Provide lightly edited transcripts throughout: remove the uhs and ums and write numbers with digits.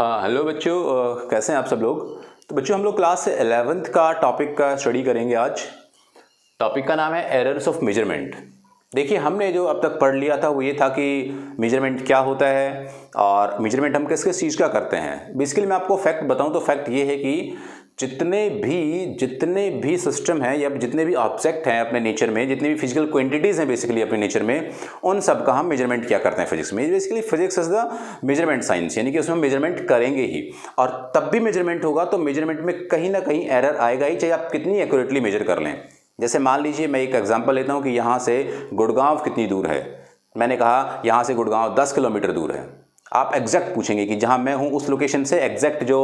हाँ हेलो बच्चों, कैसे हैं आप सब लोग। तो बच्चों हम लोग क्लास 11th का टॉपिक का स्टडी करेंगे आज। टॉपिक का नाम है एरर्स ऑफ मेजरमेंट। देखिए हमने जो अब तक पढ़ लिया था वो ये था कि मेजरमेंट क्या होता है और मेजरमेंट हम किस किस चीज़ का करते हैं। बेसिकली मैं आपको फैक्ट बताऊं तो फैक्ट ये है कि जितने भी सिस्टम हैं या जितने भी ऑब्जेक्ट हैं अपने नेचर में, जितने भी फिजिकल क्वांटिटीज़ हैं बेसिकली अपने नेचर में, उन सब का हम मेजरमेंट क्या करते हैं फिजिक्स में। Basically physics is the measurement science, यानी कि उसमें हम मेजरमेंट करेंगे ही। और तब भी मेजरमेंट होगा तो मेजरमेंट में कहीं ना कहीं एरर आएगा ही, चाहे आप कितनी एक्यूरेटली मेजर कर लें। जैसे मान लीजिए मैं एक एग्जांपल लेता हूं कि यहाँ से गुड़गांव कितनी दूर है। मैंने कहा यहाँ से गुड़गांव 10 किलोमीटर दूर है। आप एग्जैक्ट पूछेंगे कि जहाँ मैं हूँ उस लोकेशन से एग्जैक्ट जो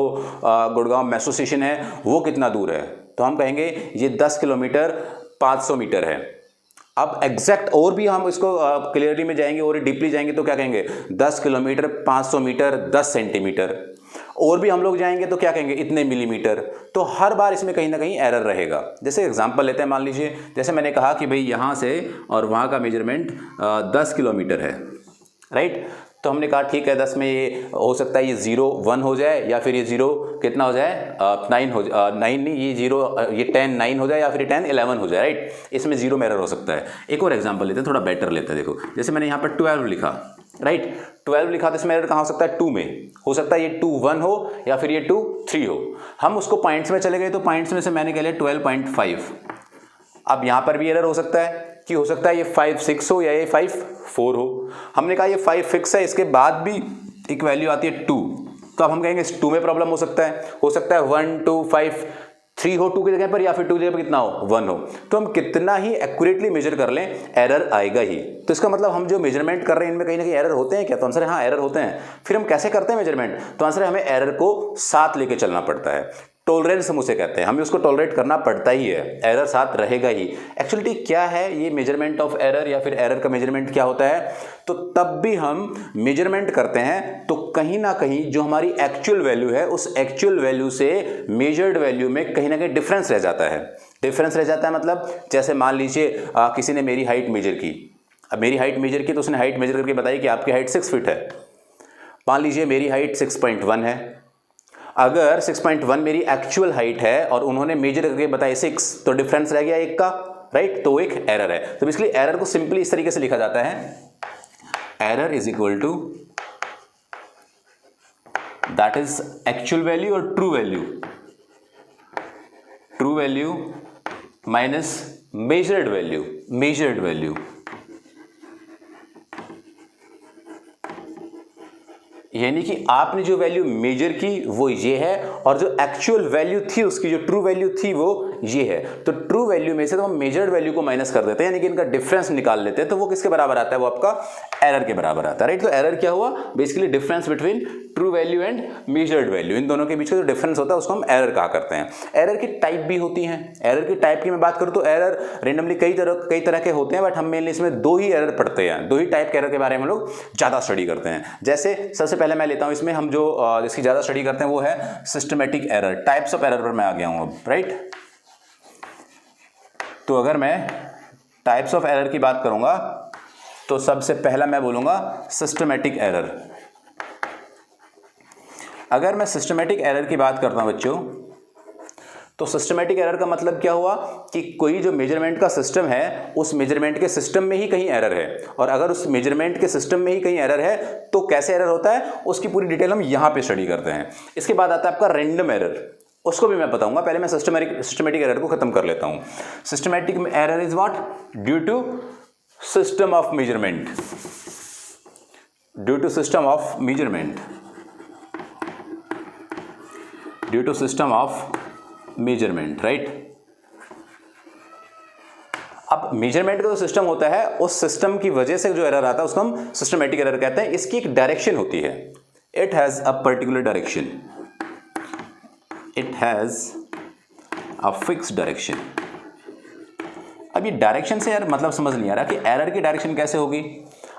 गुड़गांव मेट्रो स्टेशन है वो कितना दूर है। तो हम कहेंगे ये 10 किलोमीटर 500 मीटर है। अब एग्जैक्ट और भी हम इसको क्लियरली में जाएंगे और डीपली जाएंगे तो क्या कहेंगे 10 किलोमीटर 500 मीटर 10 सेंटीमीटर। और भी हम लोग जाएंगे तो क्या कहेंगे इतने मिलीमीटर। तो हर बार इसमें कहीं ना कहीं एरर रहेगा। जैसे एग्जांपल लेते हैं, मान लीजिए जैसे मैंने कहा कि भाई यहाँ से और वहाँ का मेजरमेंट 10 किलोमीटर है, राइट। तो हमने कहा ठीक है 10 में ये हो सकता है ये 0 1 हो जाए, या फिर ये 0 कितना हो जाए 9 हो जाए, 9 नहीं ये 0 ये 10 9 हो जाए, या फिर 10 11 हो जाए, राइट। इसमें 0 में एरर हो सकता है। एक और एग्जांपल लेते हैं, थोड़ा बेटर लेते हैं। देखो जैसे मैंने यहाँ पर 12 लिखा, राइट। 12 लिखा तो इसमें एरर कहाँ हो सकता है 2 में हो सकता है, ये 2 1 हो या फिर ये 2 3 हो। हम उसको पॉइंट्स में चले गए तो पॉइंट्स में से मैंने कह लिया 12.5। अब यहाँ पर भी एरर हो सकता है कि हो सकता है ये 5 6 हो या ये 5 4 हो। हमने कहा ये 5 फिक्स है, इसके बाद भी एक वैल्यू आती है 2, तो अब हम कहेंगे 2 में प्रॉब्लम हो सकता है। 1 2 5 3 हो 2 की जगह पर, या फिर 2 की जगह पर कितना हो 1 हो। तो हम कितना ही एक्यूरेटली मेजर कर लें एरर आएगा ही। तो इसका मतलब हम जो मेजरमेंट कर रहे हैं इनमें कहीं ना कहीं एरर होते हैं क्या? तो आंसर है हाँ एरर होते हैं। फिर हम कैसे करते हैं मेजरमेंट? तो आंसर है हमें एरर को साथ लेके चलना पड़ता है। टॉलरेंस हम उसे कहते हैं, हमें उसको टॉलरेट करना पड़ता ही है, एरर साथ रहेगा ही। एक्चुअली क्या है ये मेजरमेंट ऑफ एरर या फिर एरर का मेजरमेंट क्या होता है? तो तब भी हम मेजरमेंट करते हैं तो कहीं ना कहीं जो हमारी एक्चुअल वैल्यू है उस एक्चुअल वैल्यू से मेजर्ड वैल्यू में कहीं ना कहीं डिफरेंस रह जाता है। डिफरेंस रह जाता है मतलब जैसे मान लीजिए किसी ने मेरी हाइट मेजर की। अब मेरी हाइट मेजर की तो उसने हाइट मेजर करके बताई कि आपकी हाइट 6 फीट है। मान लीजिए मेरी हाइट 6.1 है। अगर 6.1 मेरी एक्चुअल हाइट है और उन्होंने मेजर करके बताया 6, तो डिफरेंस रह गया 1 का, राइट। तो एक एरर है। तो बेसिकली एरर को सिंपली इस तरीके से लिखा जाता है, error is equal to that is actual value और true value minus measured value. यानी कि आपने जो वैल्यू मेजर की वो ये है और जो एक्चुअल वैल्यू थी उसकी जो ट्रू वैल्यू थी वो ये है। तो ट्रू वैल्यू में से तो हम मेजर्ड वैल्यू को माइनस कर देते हैं, यानी कि इनका डिफरेंस निकाल लेते हैं। तो वो किसके बराबर आता है? वो आपका एरर के बराबर आता है, राइट। तो एरर क्या हुआ? Basically difference between true value and measured value, इन दोनों के बीच का जो डिफरेंस होता है उसको हम एरर कहा करते हैं। एरर की टाइप भी होती हैं। एरर की टाइप की मैं बात करूं तो एरर रेंडमली कई तरह के होते हैं, बट हम मेनली इसमें 2 ही एरर पढ़ते हैं। 2 ही टाइप के एरर के बारे में हम लोग ज्यादा स्टडी करते हैं। जैसे सबसे पहले मैं लेता हूं इसमें हम जो जिसकी ज्यादा स्टडी करते हैं वो है systematic error. Types of error पर मैं आ गया हूं अब, राइट। तो अगर मैं टाइप्स ऑफ एरर की बात करूंगा तो सबसे पहला मैं बोलूंगा सिस्टमैटिक एरर। अगर मैं सिस्टमैटिक एरर की बात करता हूं बच्चों, तो सिस्टमैटिक एरर का मतलब क्या हुआ कि कोई जो मेजरमेंट का सिस्टम है उस मेजरमेंट के सिस्टम में ही कहीं एरर है, और अगर उस मेजरमेंट के सिस्टम में ही कहीं एरर है तो कैसे एरर होता है उसकी पूरी डिटेल हम यहां पे स्टडी करते हैं। इसके बाद आता है आपका रैंडम एरर, उसको भी मैं बताऊंगा। पहले मैं सिस्टमैटिक एरर को खत्म कर लेता हूं। Systematic error is what? Due to system of measurement, due to system of measurement, due to system of measurement, right. अब मेजरमेंट का जो सिस्टम होता है उस सिस्टम की वजह से जो एरर आता है उसको हम सिस्टमैटिक एरर कहते हैं। इसकी एक डायरेक्शन होती है, it has a particular direction, it has a fix direction. अब ये डायरेक्शन से यार मतलब समझ नहीं आ रहा कि एरर की डायरेक्शन कैसे होगी।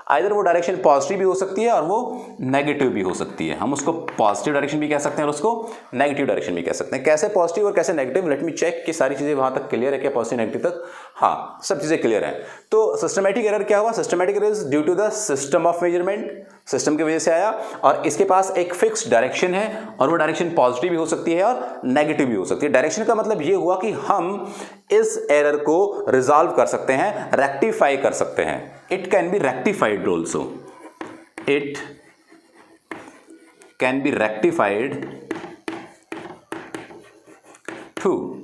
आइदर वो डायरेक्शन पॉजिटिव भी हो सकती है और वो नेगेटिव भी हो सकती है। हम उसको पॉजिटिव डायरेक्शन भी कह सकते हैं और उसको नेगेटिव डायरेक्शन भी कह सकते हैं। कैसे पॉजिटिव और कैसे नेगेटिव, लेट मी चेक कि सारी चीज़ें वहाँ तक क्लियर है क्या, पॉजिटिव नेगेटिव तक, हाँ सब चीज़ें क्लियर हैं। तो सिस्टमैटिक एरर क्या हुआ, systematic error is due to the system of measurement, system की वजह से आया और इसके पास एक फिक्स डायरेक्शन है और वो डायरेक्शन पॉजिटिव भी हो सकती है और नेगेटिव भी हो सकती है। डायरेक्शन का मतलब ये हुआ कि हम इस एरर को रिजॉल्व कर सकते हैं, रेक्टिफाई कर सकते हैं। It can be rectified also, it can be rectified through,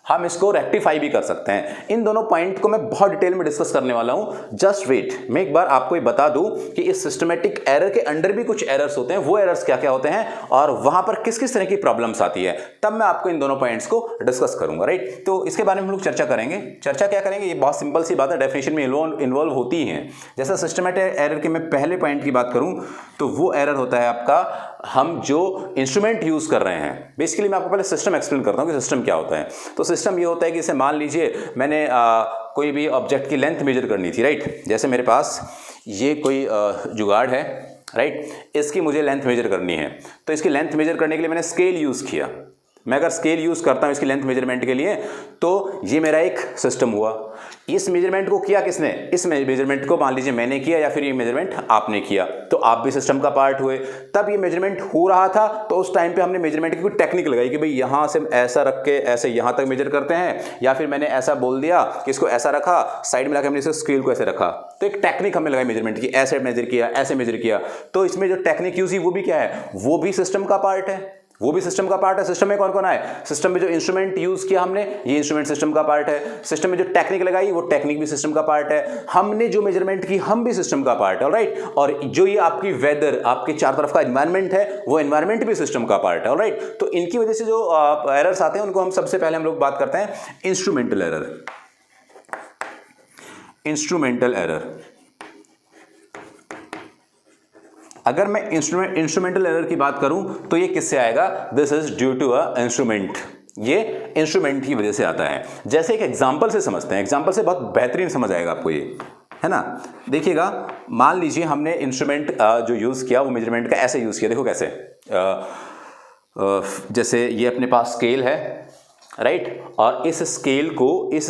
हम इसको रेक्टिफाई भी कर सकते हैं। इन दोनों पॉइंट को मैं बहुत डिटेल में डिस्कस करने वाला हूं, जस्ट वेट। मैं एक बार आपको ये बता दूं कि इस सिस्टमैटिक एरर के अंडर भी कुछ एरर्स होते हैं, वो एरर्स क्या क्या होते हैं और वहां पर किस किस तरह की प्रॉब्लम्स आती है, तब मैं आपको इन दोनों पॉइंट्स को डिस्कस करूंगा, राइट। तो इसके बारे में हम लोग चर्चा करेंगे। चर्चा क्या करेंगे, ये बहुत सिंपल सी बात है, डेफिनेशन में इन्वॉल्व होती है। जैसा सिस्टमैटिक एरर के मैं पहले पॉइंट की बात करूं तो वो एरर होता है आपका, हम जो इंस्ट्रूमेंट यूज कर रहे हैं, बेसिकली मैं आपको पहले सिस्टम एक्सप्लेन करता हूं कि सिस्टम क्या होता है। तो सिस्टम ये होता है कि जैसे मान लीजिए मैंने कोई भी ऑब्जेक्ट की लेंथ मेजर करनी थी, राइट। जैसे मेरे पास ये कोई जुगाड़ है, राइट, इसकी मुझे लेंथ मेजर करनी है। तो इसकी लेंथ मेजर करने के लिए मैंने स्केल यूज किया। मैं अगर स्केल यूज करता हूं इसकी लेंथ मेजरमेंट के लिए, तो ये मेरा एक सिस्टम हुआ। इस मेजरमेंट को किया किसने, इस मेजरमेंट को मान लीजिए मैंने किया या फिर ये मेजरमेंट आपने किया, तो आप भी सिस्टम का पार्ट हुए। तब ये मेजरमेंट हो रहा था तो उस टाइम पे हमने मेजरमेंट की कोई टेक्निक लगाई कि भाई यहां से ऐसा रख के ऐसे यहां तक मेजर करते हैं, या फिर मैंने ऐसा बोल दिया कि इसको ऐसा रखा, साइड में लगा हमने इसे स्केल को ऐसे रखा। तो एक टेक्निक हमने लगाई मेजरमेंट की, ऐसे मेजर किया, ऐसे मेजर किया। तो इसमें जो टेक्निक यूज हुई वो भी क्या है, वो भी सिस्टम का पार्ट है, वो भी सिस्टम का पार्ट है। सिस्टम में कौन कौन आए, सिस्टम में जो इंस्ट्रूमेंट यूज किया हमने, ये इंस्ट्रूमेंट सिस्टम का पार्ट है। सिस्टम में जो टेक्निक लगाई वो टेक्निक भी सिस्टम का पार्ट है। हमने जो मेजरमेंट की हम भी सिस्टम का पार्ट है, ऑलराइट। और जो ये आपकी वेदर, आपके चार तरफ का एनवायरनमेंट है, वो एनवायरनमेंट भी सिस्टम का पार्ट है, ऑलराइट। तो इनकी वजह से जो एरर्स आते हैं उनको हम सबसे पहले हम लोग बात करते हैं इंस्ट्रूमेंटल एरर। इंस्ट्रूमेंटल एरर, अगर मैं इंस्ट्रूमेंटल एरर की बात करूं तो ये किससे आएगा, this is due to a instrument, ये इंस्ट्रूमेंट की वजह से आता है। जैसे एक एग्जांपल से समझते हैं, एग्जांपल से बहुत बेहतरीन समझ आएगा आपको ये, है ना। देखिएगा, मान लीजिए हमने इंस्ट्रूमेंट जो यूज किया वो मेजरमेंट का ऐसे यूज किया, देखो कैसे, जैसे ये अपने पास स्केल है, राइट, और इस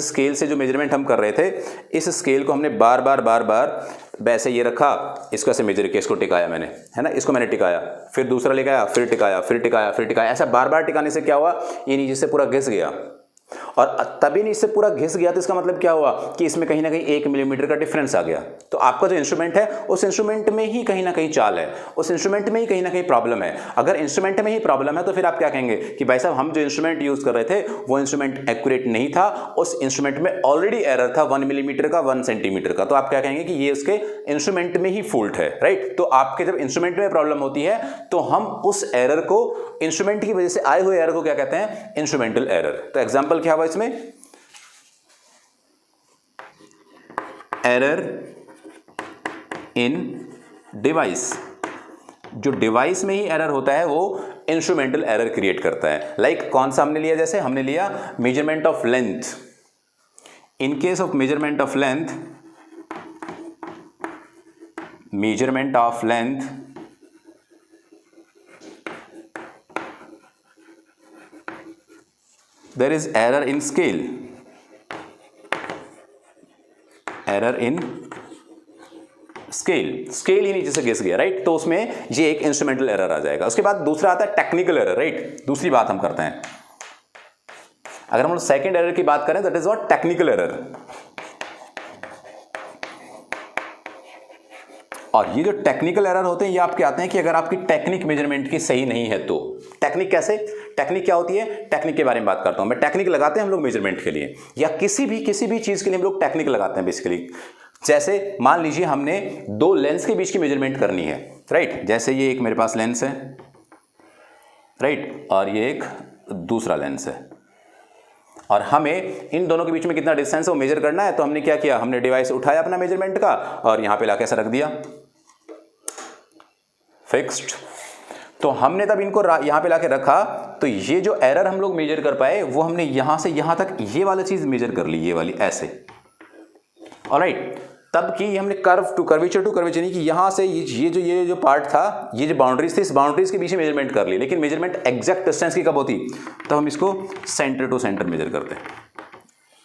स्केल से जो मेजरमेंट हम कर रहे थे, इस स्केल को हमने बार बार वैसे ये रखा, इसको ऐसे मेजर किया, इसको टिकाया मैंने, है ना, इसको मैंने टिकाया, फिर दूसरा लेके आया, फिर टिकाया, फिर टिकाया, फिर टिकाया। ऐसा बार बार टिकाने से क्या हुआ, ये नीचे से पूरा घिस गया। और तभी नीचे से पूरा घिस गया तो इसका मतलब क्या हुआ कि इसमें कहीं ना कहीं 1 मिलीमीटर का डिफरेंस आ गया। तो आपका जो इंस्ट्रूमेंट है उस इंस्ट्रूमेंट में ही कहीं ना कहीं चाल है, उस इंस्ट्रूमेंट में ही कहीं ना कहीं प्रॉब्लम है। अगर इंस्ट्रूमेंट में ही प्रॉब्लम है तो फिर आप क्या कहेंगे कि भाई साहब हम जो इंस्ट्रूमेंट यूज कर रहे थे वो इंस्ट्रूमेंट एक्यूरेट नहीं था, उस इंस्ट्रूमेंट में ऑलरेडी एरर था 1 मिलीमीटर का, 1 सेंटीमीटर का। तो आप क्या कहेंगे कि ये उसके इंस्ट्रूमेंट में ही फॉल्ट है, राइट। तो आपके जब इंस्ट्रूमेंट में प्रॉब्लम होती है तो हम उस एरर को, इंस्ट्रूमेंट की वजह से आए हुए एरर को क्या कहते हैं, इंस्ट्रूमेंटल एरर। तो एग्जांपल क्या हुआ इसमें, एरर इन डिवाइस। जो डिवाइस में ही एरर होता है वो इंस्ट्रूमेंटल एरर क्रिएट करता है। लाइक कौन सा हमने लिया, जैसे हमने लिया measurement of length. In case of measurement of length, there is error in scale, error in scale ही नीचे से घिस गया, राइट। तो उसमें ये एक इंस्ट्रूमेंटल एरर आ जाएगा। उसके बाद दूसरा आता है टेक्निकल एरर, राइट। दूसरी बात हम करते हैं, अगर हम सेकंड एरर की बात करें that is what, technical error. और ये जो टेक्निकल एरर होते हैं ये आपके आते हैं कि अगर आपकी टेक्निक मेजरमेंट की सही नहीं है तो। टेक्निक कैसे, टेक्निक क्या होती है, टेक्निक के बारे में बात करता हूं मैं। टेक्निक लगाते हैं हम लोग मेजरमेंट के लिए, या किसी भी चीज के लिए हम लोग टेक्निक लगाते हैं बेसिकली। जैसे मान लीजिए हमने दो लेंस के बीच की मेजरमेंट करनी है, राइट। जैसे ये एक मेरे पास लेंस है, राइट, और ये एक दूसरा लेंस है, और हमें इन दोनों के बीच में कितना डिस्टेंस है वो मेजर करना है। तो हमने क्या किया, हमने डिवाइस उठाया अपना मेजरमेंट का और यहां पे लाके ऐसा रख दिया, फिक्स्ड। तो हमने तब इनको यहां पे लाके रखा, तो ये जो एरर हम लोग मेजर कर पाए वो हमने यहां से यहां तक ये वाली चीज मेजर कर ली, ये वाली ऐसे, ऑलराइट। तब की हमने कर्व टू कर्वेचर यानी कि यहाँ से ये जो पार्ट था, ये जो बाउंड्रीज थी, इस बाउंड्रीज के पीछे मेजरमेंट कर ली। लेकिन मेजरमेंट एग्जैक्ट डिस्टेंस की कब होती? तो हम इसको सेंटर टू सेंटर मेजर करते,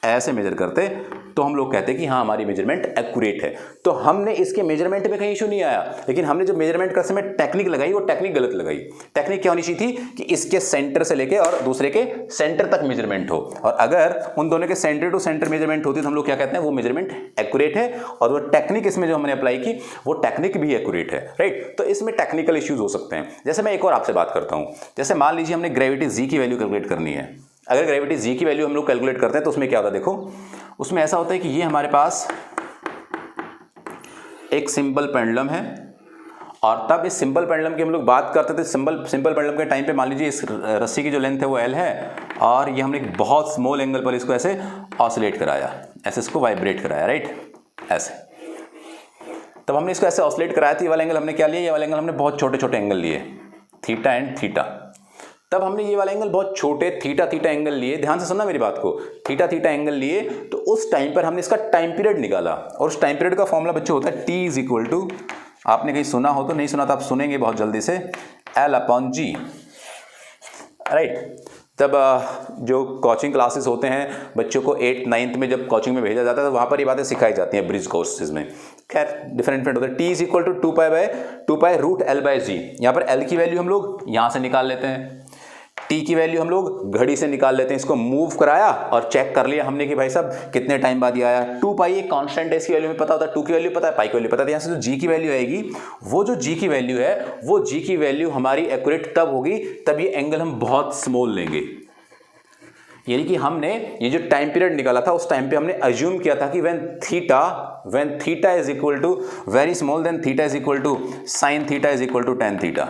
ऐसे मेजर करते, तो हम लोग कहते हैं कि हाँ हमारी मेजरमेंट एक्यूरेट है। तो हमने इसके मेजरमेंट में कहीं इशू नहीं आया, लेकिन हमने जो मेजरमेंट करते समय टेक्निक लगाई वो टेक्निक गलत लगाई। टेक्निक क्या होनी चाहिए थी कि इसके सेंटर से लेके और दूसरे के सेंटर तक मेजरमेंट हो, और अगर उन दोनों के सेंटर टू सेंटर मेजरमेंट होती तो हम लोग क्या कहते हैं, वो मेजरमेंट एक्यूरेट है, और वो टेक्निक इसमें जो हमने अप्लाई की वो टेक्निक भी एक्यूरेट है, राइट। तो इसमें टेक्निकल इश्यूज हो सकते हैं। जैसे मैं एक और आपसे बात करता हूँ, जैसे मान लीजिए हमने ग्रेविटी जी की वैल्यू कैलकुलेट करनी है। अगर ग्रेविटी जी की वैल्यू हम लोग कैलकुलेट करते हैं तो उसमें क्या होता है, देखो उसमें ऐसा होता है कि ये हमारे पास एक सिंपल पेंडुलम है, और तब इस सिंपल पेंडुलम की हम लोग बात करते थे। सिंपल पेंडुलम के टाइम पे मान लीजिए इस रस्सी की जो लेंथ है वो एल है, और ये हमने एक बहुत स्मॉल एंगल पर इसको ऐसे ऑसिलेट कराया, ऐसे इसको वाइब्रेट कराया, राइट, ऐसे। तब हमने इसको ऐसे ऑसिलेट कराया, तो ये वाला एंगल हमने क्या लिया, ये वाला एंगल हमने बहुत छोटे छोटे एंगल लिए, थीटा एंड थीटा। तब हमने ये वाला एंगल बहुत छोटे थीटा थीटा एंगल लिए, ध्यान से सुनना मेरी बात को, थीटा थीटा एंगल लिए। तो उस टाइम पर हमने इसका टाइम पीरियड निकाला, और उस टाइम पीरियड का फॉर्मूला बच्चों होता है T इज इक्वल टू, आपने कहीं सुना हो तो, नहीं सुना तो आप सुनेंगे बहुत जल्दी से, L/G, राइट। तब जो कोचिंग क्लासेस होते हैं बच्चों को 8th 9th में जब कोचिंग में भेजा जाता है तो वहाँ पर ये बातें सिखाई जाती हैं ब्रिज कोर्सेज में। खैर डिफरेंट होता है। T is equal to 2π√L/G। यहाँ पर L की वैल्यू हम लोग यहाँ से निकाल लेते हैं, T की वैल्यू हम लोग घड़ी से निकाल लेते हैं। इसको मूव कराया और चेक कर लिया हमने कि भाई साहब कितने टाइम बाद ये आया। 2π एक कांस्टेंट है, इसकी वैल्यू में पता होता है, 2 की वैल्यू पता है, पाई की वैल्यू पता है। यहाँ से जो G की वैल्यू आएगी, वो जो G की वैल्यू है, वो G की वैल्यू हमारी एक्यूरेट तब होगी तब ये एंगल हम बहुत स्मॉल लेंगे। यानी कि हमने ये जो टाइम पीरियड निकाला था उस टाइम पे हमने अज्यूम किया था कि when theta is equal to very small, then theta is equal to sine theta is equal to tan theta.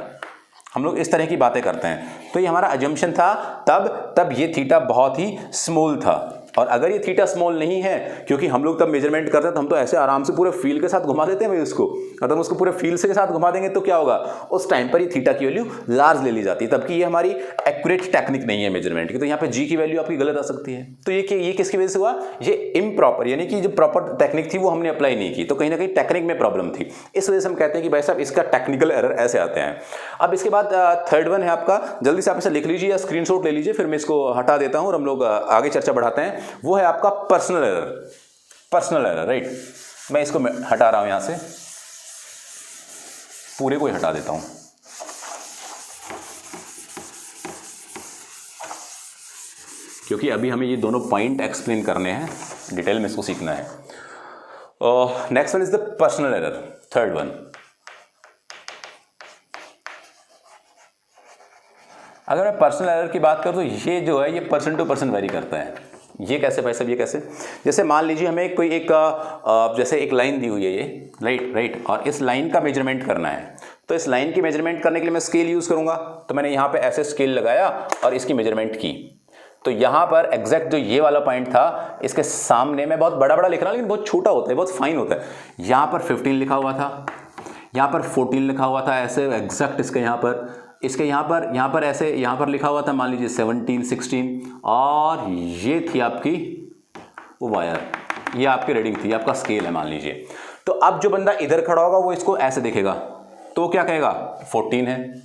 हम लोग इस तरह की बातें करते हैं। तो ये हमारा अजम्पशन था तब ये थीटा बहुत ही स्मॉल था। और अगर ये थीटा स्मॉल नहीं है, क्योंकि हम लोग तब मेजरमेंट करते हैं तो हम तो ऐसे आराम से पूरे फील के साथ घुमा देते हैं भाई उसको, अगर हम उसको पूरे फील के साथ घुमा देंगे तो क्या होगा, उस टाइम पर ये थीटा की वैल्यू लार्ज ले ली जाती है। तब की ये हमारी एक्यूरेट टेक्निक नहीं है मेजरमेंट की। तो यहाँ पे जी की वैल्यू आपकी गलत आ सकती है। तो ये किसकी वजह से हुआ, ये इम्प्रॉपर, यानी कि जो प्रॉपर टेक्निक थी वो हमने अप्लाई नहीं की, तो कहीं ना कहीं टेक्निक में प्रॉब्लम थी। इस वजह से हम कहते हैं कि भाई साहब इसका टेक्निकल एरर ऐसे आते हैं। अब इसके बाद थर्ड वन है आपका, जल्दी से आप इसे लिख लीजिए या स्क्रीनशॉट ले लीजिए, फिर मैं इसको हटा देता हूँ और हम लोग आगे चर्चा बढ़ाते हैं। वो है आपका पर्सनल एरर, राइट। मैं इसको हटा रहा हूं यहां से, पूरे को ही हटा देता हूं, क्योंकि अभी हमें ये दोनों पॉइंट एक्सप्लेन करने हैं, डिटेल में इसको सीखना है। Next one is the personal error, third one. अगर मैं पर्सनल एरर की बात करूं तो ये जो है ये पर्सन टू पर्सन वेरी करता है। ये कैसे भाई साहब, ये कैसे, जैसे मान लीजिए हमें कोई जैसे एक लाइन दी हुई है ये, राइट, और इस लाइन का मेजरमेंट करना है। तो इस लाइन की मेजरमेंट करने के लिए मैं स्केल यूज करूंगा। तो मैंने यहाँ पे ऐसे स्केल लगाया और इसकी मेजरमेंट की। तो यहाँ पर एग्जैक्ट जो ये वाला पॉइंट था, इसके सामने मैं बहुत बड़ा लिख रहा हूँ, लेकिन बहुत छोटा होता है, बहुत फाइन होता है। यहाँ पर 15 लिखा हुआ था, यहाँ पर 14 लिखा हुआ था, ऐसे एग्जैक्ट इसके यहाँ पर ऐसे यहाँ पर लिखा हुआ था, मान लीजिए 17, 16, और ये थी आपकी वो वायर, ये आपकी रीडिंग थी, आपका स्केल है मान लीजिए। तो अब जो बंदा इधर खड़ा होगा वो इसको ऐसे देखेगा, तो क्या कहेगा 14 है।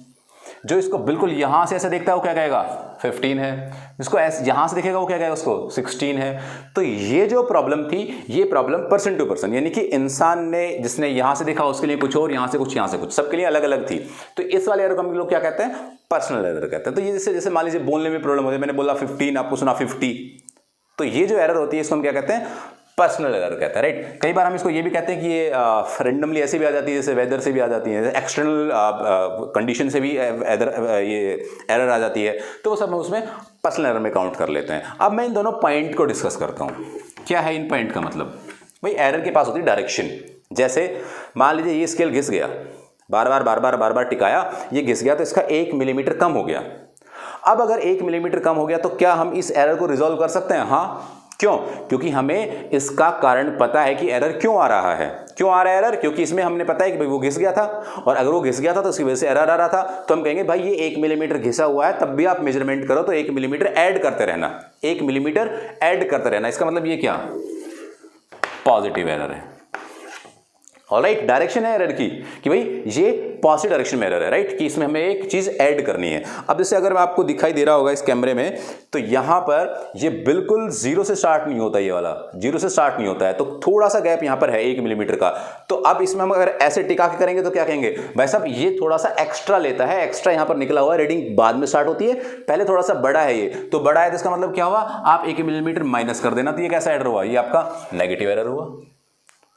जो इसको बिल्कुल यहाँ से ऐसे देखता है वो क्या कहेगा 15 है। जिसको ऐसे यहाँ से देखेगा वो क्या कहेगा उसको 16 है। तो ये जो प्रॉब्लम थी, ये प्रॉब्लम पर्सन टू पर्सन, यानी कि इंसान ने जिसने यहाँ से देखा उसके लिए कुछ और, यहाँ से कुछ, सबके लिए अलग अलग थी। तो इस वाले एरर को हम लोग क्या कहते हैं, पर्सनल एरर कहते हैं। तो ये जैसे मान लीजिए बोलने में प्रॉब्लम होती है, मैंने बोला 15, आपको सुना 50, तो ये जो एरर होती है इसको हम क्या कहते हैं, पर्सनल एरर कहते हैं, राइट। कई बार हम इसको ये भी कहते हैं कि ये रैंडमली ऐसे भी आ जाती है, जैसे वेदर से भी आ जाती है, एक्सटर्नल कंडीशन से भी ये एरर आ जाती है। तो वो सब हम उसमें पर्सनल एरर में काउंट कर लेते हैं। अब मैं इन दोनों पॉइंट को डिस्कस करता हूँ। क्या है इन पॉइंट का मतलब, भाई एरर के पास होती है डायरेक्शन। जैसे मान लीजिए ये स्केल घिस गया, बार बार टिकाया, ये घिस गया तो इसका 1 मिलीमीटर कम हो गया। अब अगर 1 मिलीमीटर कम हो गया तो क्या हम इस एरर को रिजॉल्व कर सकते हैं? हाँ। क्यों? क्योंकि हमें इसका कारण पता है कि एरर क्यों आ रहा है। क्यों आ रहा है एरर? क्योंकि इसमें हमने पता है कि भाई वो घिस गया था, और अगर वो घिस गया था तो उसकी वजह से एरर आ रहा था। तो हम कहेंगे भाई ये 1 मिलीमीटर घिसा हुआ है, तब भी आप मेजरमेंट करो तो 1 मिलीमीटर ऐड करते रहना, 1 मिलीमीटर ऐड करते रहना। इसका मतलब ये क्या, पॉजिटिव एरर है। ऑलराइट, डायरेक्शन है एरर की कि भाई ये पॉजिटिव डायरेक्शन में एरर है, राइट, कि इसमें हमें एक चीज ऐड करनी है। अब जैसे अगर मैं आपको दिखाई दे रहा होगा इस कैमरे में, तो यहां पर ये बिल्कुल जीरो से स्टार्ट नहीं होता, ये वाला जीरो से स्टार्ट नहीं होता है, तो थोड़ा सा गैप यहां पर है 1 मिलीमीटर का। तो अब इसमें हम अगर ऐसे टिका के करेंगे तो क्या कहेंगे, भाई साहब ये थोड़ा सा एक्स्ट्रा लेता है, एक्स्ट्रा यहां पर निकला हुआ है, रीडिंग बाद में स्टार्ट होती है, पहले थोड़ा सा बड़ा है ये, तो बड़ा है तो इसका मतलब क्या हुआ, आप 1 मिलीमीटर माइनस कर देना, तो ये कैसा एरर हुआ, ये आपका नेगेटिव एरर हुआ।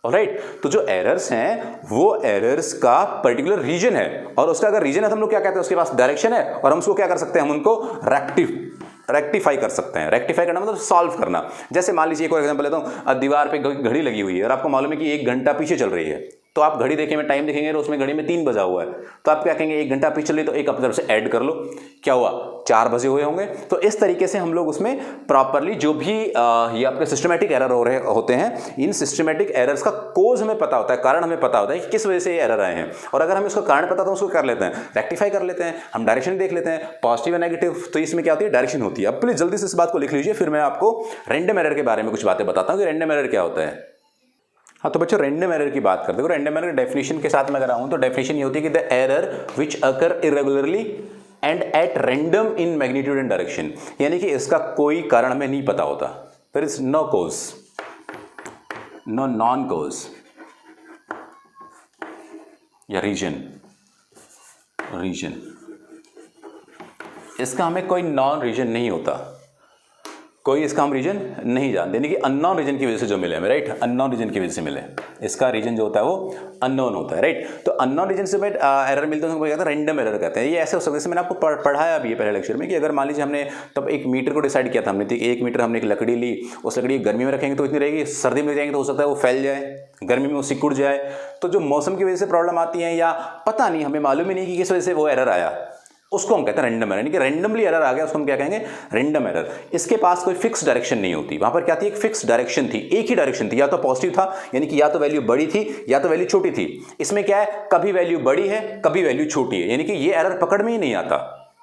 ऑलराइट, तो जो एरर्स हैं वो एरर्स का पर्टिकुलर रीजन है, और उसका अगर रीजन है तो हम लोग क्या कहते हैं, उसके पास डायरेक्शन है, और हम उसको क्या कर सकते हैं, हम उनको रेक्टिफाई कर सकते हैं। रेक्टिफाई करना मतलब सॉल्व करना। जैसे मान लीजिए एक और एग्जांपल लेता हूं, दीवार पे घड़ी लगी हुई है और आपको मालूम है कि 1 घंटा पीछे चल रही है, तो आप घड़ी देखेंगे, टाइम देखेंगे तो उसमें घड़ी में 3 बजा हुआ है, तो आप क्या कहेंगे, 1 घंटा पीछे चल रही, तो एक अपनी तरफ से ऐड कर लो, क्या हुआ, 4 बजे हुए होंगे। तो इस तरीके से हम लोग उसमें प्रॉपरली जो भी ये आपके सिस्टमेटिक एरर हो रहे होते हैं, इन सिस्टमेटिक एरर्स का कोज हमें पता होता है, कारण हमें पता होता है कि किस वजह से ये एरर आए हैं, और अगर हमें उसका कारण पता तो उसको कर लेते हैं, रेक्टिफाई कर लेते हैं, हम डायरेक्शन देख लेते हैं, पॉजिटिव या नेगेटिव, तो इसमें क्या होती है, डायरेक्शन होती है। अब प्लीज जल्दी से इस बात को लिख लीजिए, फिर मैं आपको रैंडम एरर के बारे में कुछ बातें बताता हूं कि रैंडम एरर क्या होता है। हाँ, तो बच्चों रैंडम एरर की बात करते हो। रैंडम एरर डेफिनेशन के साथ मैं अगर आऊं तो डेफिनेशन ये होती है कि the error which occur irregularly and at random in magnitude and direction, यानी कि इसका कोई कारण हमें नहीं पता होता, there is no cause, no non cause या रीजन, इसका हमें कोई नॉन रीजन नहीं होता, कोई इसका हम रीजन नहीं जानते, यानी कि अननोन रीजन की वजह से जो मिले हमें, राइट, अननोन रीजन की वजह से मिले, इसका रीजन जो होता है वो अननोन होता है, राइट। तो अननोन रीजन से एरर मिलते हैं, क्या रैंडम एरर कहते हैं। ये ऐसे हो सकते हैं, जैसे मैंने आपको पढ़ाया अभी पहले लेक्चर में, कि अगर मान लीजिए हमने तब 1 मीटर को डिसाइड किया था हमने, 1 मीटर हमने एक लकड़ी ली, उस लकड़ी गर्मी में रखेंगे तो इतनी रहेगी, सर्दी में जाएंगे तो हो सकता है वो फैल जाए, गर्मी में वो सिकुड़ जाए। तो जो मौसम की वजह से प्रॉब्लम आती है, या पता नहीं, हमें मालूम ही नहीं कि किस वजह से वो एरर आया, उसको हम कहते हैं रैंडम एरर, यानी कि रैंडमली एरर आ गया, उसको हम क्या कहेंगे, रैंडम एरर। इसके पास कोई फिक्स डायरेक्शन नहीं होती, वहां पर क्या थी, एक फिक्स डायरेक्शन थी, एक ही डायरेक्शन थी, या तो पॉजिटिव था, यानी कि या तो वैल्यू बड़ी थी या तो वैल्यू छोटी थी। इसमें क्या है, कभी वैल्यू बड़ी है कभी वैल्यू छोटी है, यानी कि ये एरर पकड़ में ही नहीं आता।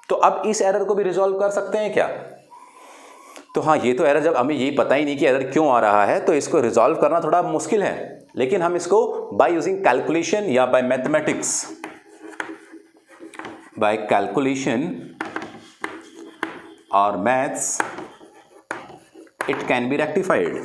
तो अब इस एरर को भी रिजॉल्व कर सकते हैं क्या, तो हाँ, ये तो एरर, जब हमें ये पता ही नहीं कि एरर क्यों आ रहा है, तो इसको रिजॉल्व करना थोड़ा मुश्किल है, लेकिन हम इसको बाय यूजिंग कैलकुलेशन या by mathematics, by calculation or maths it can be rectified।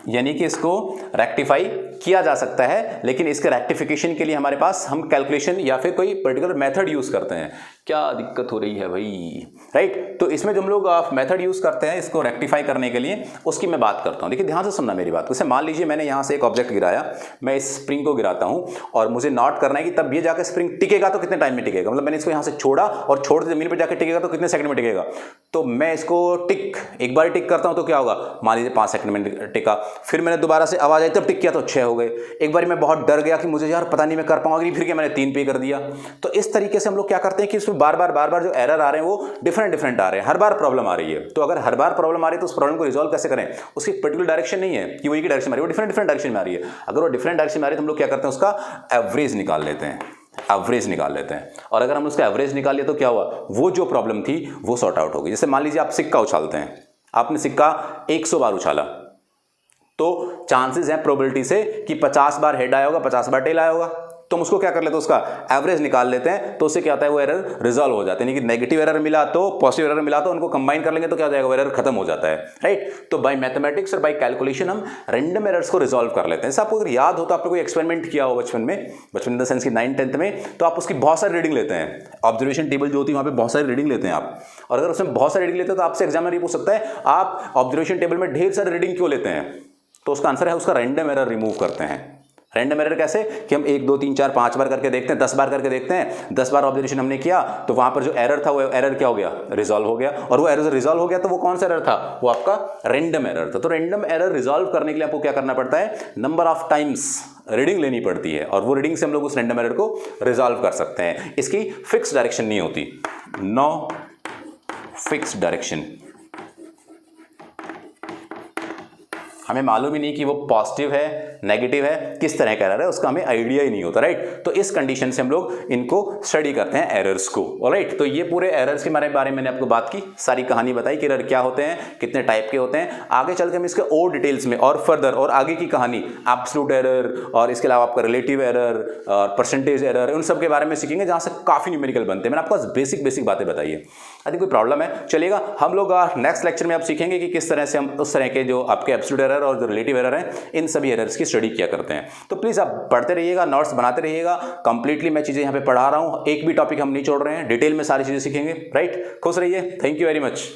यानी कि इसको रेक्टिफाई किया जा सकता है, लेकिन इसके रेक्टिफिकेशन के लिए हमारे पास हम कैलकुलेशन या फिर कोई पर्टिकुलर मेथड यूज करते हैं। क्या दिक्कत हो रही है भाई, राइट। तो इसमें जो हम लोग मेथड यूज करते हैं इसको रेक्टिफाई करने के लिए, उसकी मैं बात करता हूं। देखिए ध्यान से सुनना मेरी बात। जैसे मान लीजिए मैंने यहां से एक ऑब्जेक्ट गिराया, मैं इस स्प्रिंग को गिराता हूं और मुझे नोट करना है कि तब ये जाकर स्प्रिंग टिकेगा तो कितने टाइम में टिकेगा, मतलब मैंने इसको यहां से छोड़ा और छोड़ जमीन पर जाकर टिकेगा तो कितने सेकंड में टिकेगा। तो मैं इसको एक बार टिक करता हूं तो क्या होगा, मान लीजिए 5 सेकंड में टिका, फिर मैंने दोबारा से आवाज आई तब टिक किया तो 6 हो गए। एक बार मैं बहुत डर गया कि मुझे यार पता नहीं मैं कर पाऊंगा, फिर क्या मैंने 3 पे कर दिया। तो इस तरीके से हम लोग क्या करते हैं कि इसमें बार बार जो एरर आ रहे हैं वो डिफरेंट आ रहे हैं, हर बार प्रॉब्लम आ रही है। तो अगर हर बार प्रॉब्लम आ रही है तो उस प्रॉब्लम को रिजॉल्व कैसे करें, उसकी पर्टिकुलर डायरेक्शन नहीं है कि वो एक ही डायरेक्शन में आ रही है, वो डिफरेंट डायरेक्शन में आ रही है। अगर वो डिफरेंट डायरेक्शन में आ रही है तो हम लोग क्या करते हैं, उसका एवरेज निकाल लेते हैं, और अगर हम उसका एवरेज निकाल लिया तो क्या हुआ, वो जो प्रॉब्लम थी वो सॉर्ट आउट हो गई। जैसे मान लीजिए आप सिक्का उछालते हैं, आपने सिक्का 100 बार उछाला, तो चांसेस हैं प्रोबेबिलिटी से कि 50 बार हेड आया होगा, 50 बार टेल आया होगा। तो हम उसको क्या कर लेते हैं, उसका एवरेज निकाल लेते हैं, तो उससे क्या होता है, वो एरर रिजॉल्व हो जाते हैं। यानी कि नेगेटिव एरर मिला तो पॉजिटिव एरर मिला तो उनको कंबाइन कर लेंगे तो क्या हो जाएगा, वो एरर खत्म हो जाता है, राइट। तो बाय मैथमेटिक्स और बाय कैलकुलेशन हम रैंडम एरर्स को रिजॉल्व कर लेते हैं। जैसे आपको अगर याद हो तो आपने कोई एक्सपेरिमेंट किया हो बचपन इन द सेंस की 9th-10th में, तो आप उसकी बहुत सारी रीडिंग लेते हैं, ऑब्जर्वेशन टेबल जो होती है वहां पे बहुत सारी रीडिंग लेते हैं आप। और अगर उसमें बहुत सारी रीडिंग लेते हैं तो आपसे एग्जामिनर ये पूछ सकता है, आप ऑब्जर्वेशन टेबल में ढेर सारी रीडिंग क्यों लेते हैं, तो उसका आंसर है उसका रैंडम एरर रिमूव करते हैं। रैंडम एरर कैसे, कि हम 1 2 3 4 5 बार करके देखते हैं, 10 बार करके देखते हैं, 10 बार ऑब्जर्वेशन हमने किया तो वहां पर जो एरर था वो एरर क्या हो गया, रिजॉल्व हो गया। और वो एरर रिजॉल्व हो गया तो वो कौन सा एरर था, वो आपका रैंडम एरर था। तो रैंडम एरर रिजॉल्व करने के लिए आपको क्या करना पड़ता है, नंबर ऑफ टाइम्स रीडिंग लेनी पड़ती है, और वो रीडिंग से हम लोग उस रैंडम एरर को रिजॉल्व कर सकते हैं। इसकी फिक्स डायरेक्शन नहीं होती, नो फिक्स डायरेक्शन। हमें मालूम ही नहीं कि वो पॉजिटिव है नेगेटिव है, किस तरह का एरर है, उसका हमें आइडिया ही नहीं होता, राइट। तो इस कंडीशन से हम लोग इनको स्टडी करते हैं एरर्स को, ऑलराइट। तो ये पूरे एरर्स के बारे में मैंने आपको बात की, सारी कहानी बताई कि एरर क्या होते हैं, कितने टाइप के होते हैं। आगे चल के हम इसके और डिटेल्स में और फर्दर और आगे की कहानी एब्सोल्यूट एरर और इसके अलावा आपका रिलेटिव एरर और परसेंटेज एरर, उन सब के बारे में सीखेंगे, जहां से काफी न्यूमेरिकल बनते हैं। मैंने आपको बेसिक बातें बताई है। यदि कोई प्रॉब्लम है चलेगा, हम लोग नेक्स्ट लेक्चर में आप सीखेंगे कि किस तरह से हम उस तरह के जो आपके एब्सोल्यूट एरर और जो रिलेटिव एरर है, इन सभी एरर्स की स्टडी किया करते हैं। तो प्लीज आप पढ़ते रहिएगा, नोट्स बनाते रहिएगा। कंप्लीटली मैं चीजें यहाँ पे पढ़ा रहा हूँ, एक भी टॉपिक हम नहीं छोड़ रहे हैं, डिटेल में सारी चीजें सीखेंगे, राइट। खुश रहिए, थैंक यू वेरी मच।